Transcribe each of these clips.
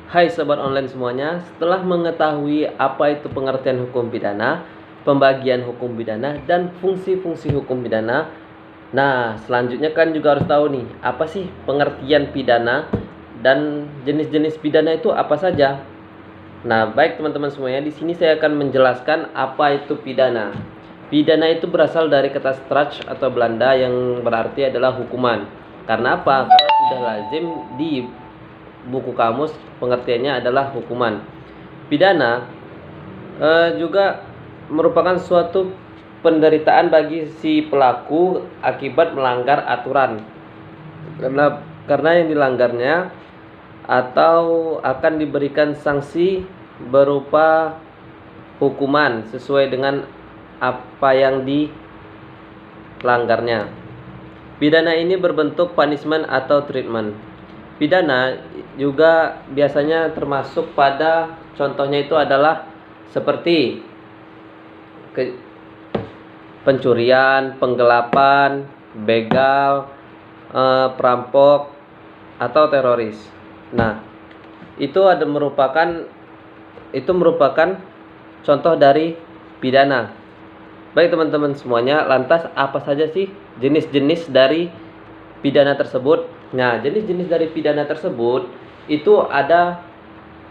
Hai sobat online semuanya, setelah mengetahui apa itu pengertian hukum pidana, pembagian hukum pidana, dan fungsi-fungsi hukum pidana, nah selanjutnya kan juga harus tahu nih, apa sih pengertian pidana dan jenis-jenis pidana itu apa saja. Nah, baik teman-teman semuanya, di sini saya akan menjelaskan apa itu pidana. Pidana itu berasal dari kata straf atau Belanda yang berarti adalah hukuman. Karena apa? Karena sudah lazim di buku kamus pengertiannya adalah hukuman. Pidana juga merupakan suatu penderitaan bagi si pelaku akibat melanggar aturan. Karena yang dilanggarnya atau akan diberikan sanksi berupa hukuman sesuai dengan apa yang dilanggarnya. Pidana ini berbentuk punishment atau treatment. Pidana juga biasanya termasuk pada contohnya itu adalah seperti pencurian, penggelapan, begal, perampok atau teroris. Nah, itu merupakan contoh dari pidana. Baik teman-teman semuanya, lantas apa saja sih jenis-jenis dari pidana tersebut? Nah, jenis-jenis dari pidana tersebut itu ada,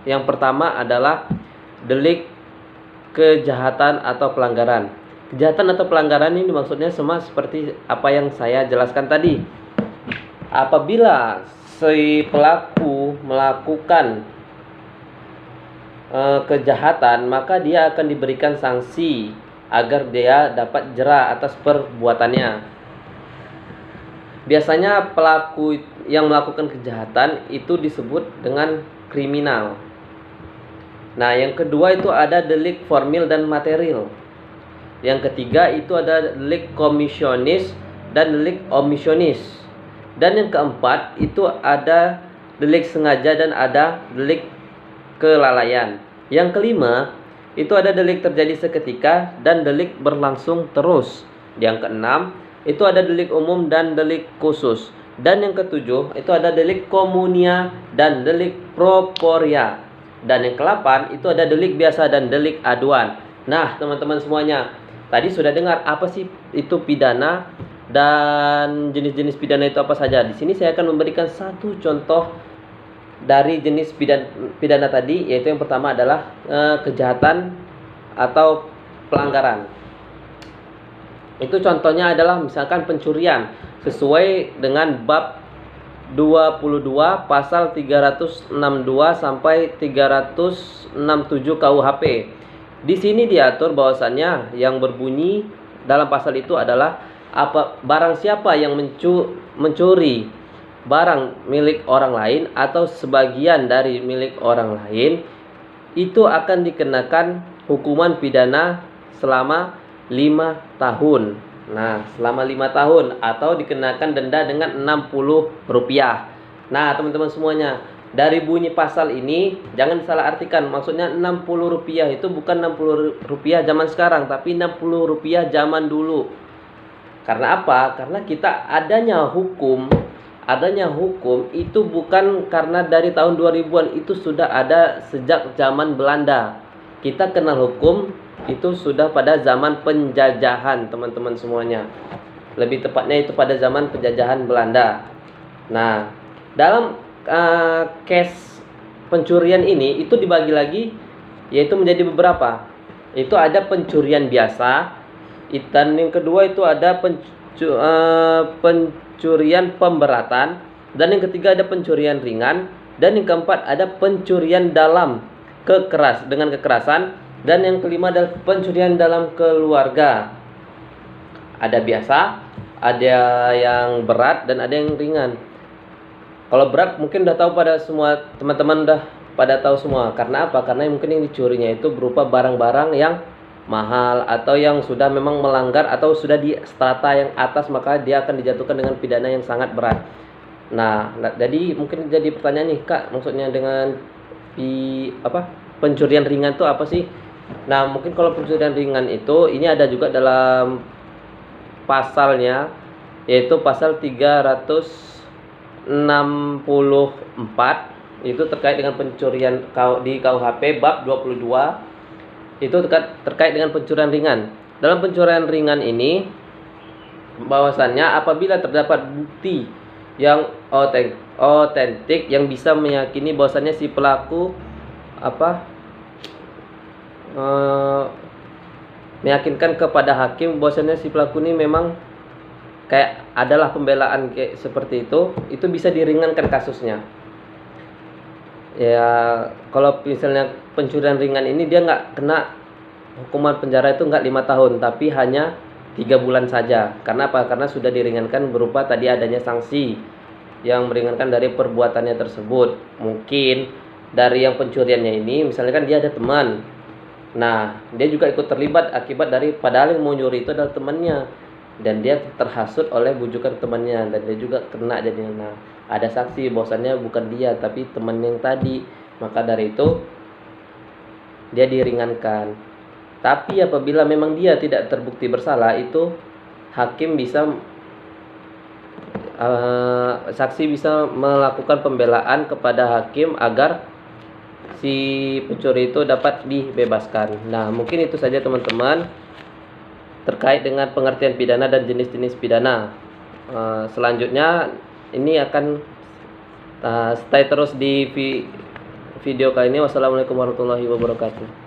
yang pertama adalah delik kejahatan atau pelanggaran. Kejahatan atau pelanggaran ini maksudnya sama seperti apa yang saya jelaskan tadi. Apabila si pelaku melakukan kejahatan, maka dia akan diberikan sanksi agar dia dapat jera atas perbuatannya. Biasanya pelaku yang melakukan kejahatan itu disebut dengan kriminal. Nah, yang kedua itu ada delik formil dan material. Yang ketiga itu ada delik komisionis dan delik omisionis. Dan yang keempat itu ada delik sengaja dan ada delik kelalaian. Yang kelima itu ada delik terjadi seketika dan delik berlangsung terus. Yang keenam itu ada delik umum dan delik khusus. Dan yang ketujuh itu ada delik komunia dan delik proporia. Dan yang ke-8 itu ada delik biasa dan delik aduan. Nah, teman-teman semuanya, tadi sudah dengar apa sih itu pidana dan jenis-jenis pidana itu apa saja. Di sini saya akan memberikan satu contoh dari jenis pidana tadi, yaitu yang pertama adalah kejahatan atau pelanggaran. Itu contohnya adalah misalkan pencurian sesuai dengan bab 22 pasal 362 sampai 367 KUHP. Di sini diatur bahwasannya yang berbunyi dalam pasal itu adalah barang siapa yang mencuri barang milik orang lain atau sebagian dari milik orang lain, itu akan dikenakan hukuman pidana selama 5 tahun. Nah, selama 5 tahun atau dikenakan denda dengan Rp60. Nah, teman-teman semuanya, dari bunyi pasal ini jangan salah artikan. Maksudnya Rp60 itu bukan Rp60 zaman sekarang, tapi Rp60 zaman dulu. Karena apa? Karena kita adanya hukum itu bukan karena dari tahun 2000-an, itu sudah ada sejak zaman Belanda. Kita kenal hukum itu sudah pada zaman penjajahan, teman-teman semuanya. Lebih tepatnya itu pada zaman penjajahan Belanda. Nah, dalam case pencurian ini itu dibagi lagi, yaitu menjadi beberapa. Itu ada pencurian biasa, dan yang kedua itu ada pencurian pemberatan, dan yang ketiga ada pencurian ringan, dan yang keempat ada pencurian dalam dengan kekerasan, dan yang kelima adalah pencurian dalam keluarga. Ada biasa, ada yang berat, dan ada yang ringan. Kalau berat mungkin udah tahu pada semua teman-teman, udah pada tahu semua. Karena apa? Karena mungkin yang dicurinya itu berupa barang-barang yang mahal atau yang sudah memang melanggar atau sudah di strata yang atas, maka dia akan dijatuhkan dengan pidana yang sangat berat. Nah, jadi mungkin jadi pertanyaan nih, Kak, maksudnya dengan pencurian ringan itu apa sih? Nah, mungkin kalau pencurian ringan itu ini ada juga dalam pasalnya, yaitu pasal 364 itu terkait dengan pencurian di KUHP bab 22, itu terkait dengan pencurian ringan. Dalam pencurian ringan ini bahwasannya apabila terdapat bukti yang otentik yang bisa meyakini bahwasannya si pelaku meyakinkan kepada hakim bahwasannya si pelaku ini memang kayak adalah pembelaan kayak seperti itu bisa diringankan kasusnya. Ya, kalau misalnya pencurian ringan ini dia nggak kena hukuman penjara itu nggak 5 tahun, tapi hanya 3 bulan saja. Karena apa? Karena sudah diringankan berupa tadi adanya sanksi yang meringankan dari perbuatannya tersebut. Mungkin dari yang pencuriannya ini, misalnya kan dia ada teman. Nah, dia juga ikut terlibat akibat dari padahal yang mau nyuri itu adalah temannya. Dan dia terhasut oleh bujukan temannya dan dia juga kena jadinya. Nah, ada saksi bahwasannya bukan dia tapi teman yang tadi. Maka dari itu dia diringankan. Tapi apabila memang dia tidak terbukti bersalah, itu hakim bisa saksi bisa melakukan pembelaan kepada hakim agar si pencuri itu dapat dibebaskan. Nah, mungkin itu saja teman-teman terkait dengan pengertian pidana dan jenis-jenis pidana. Selanjutnya ini akan stay terus di video kali ini. Wassalamualaikum warahmatullahi wabarakatuh.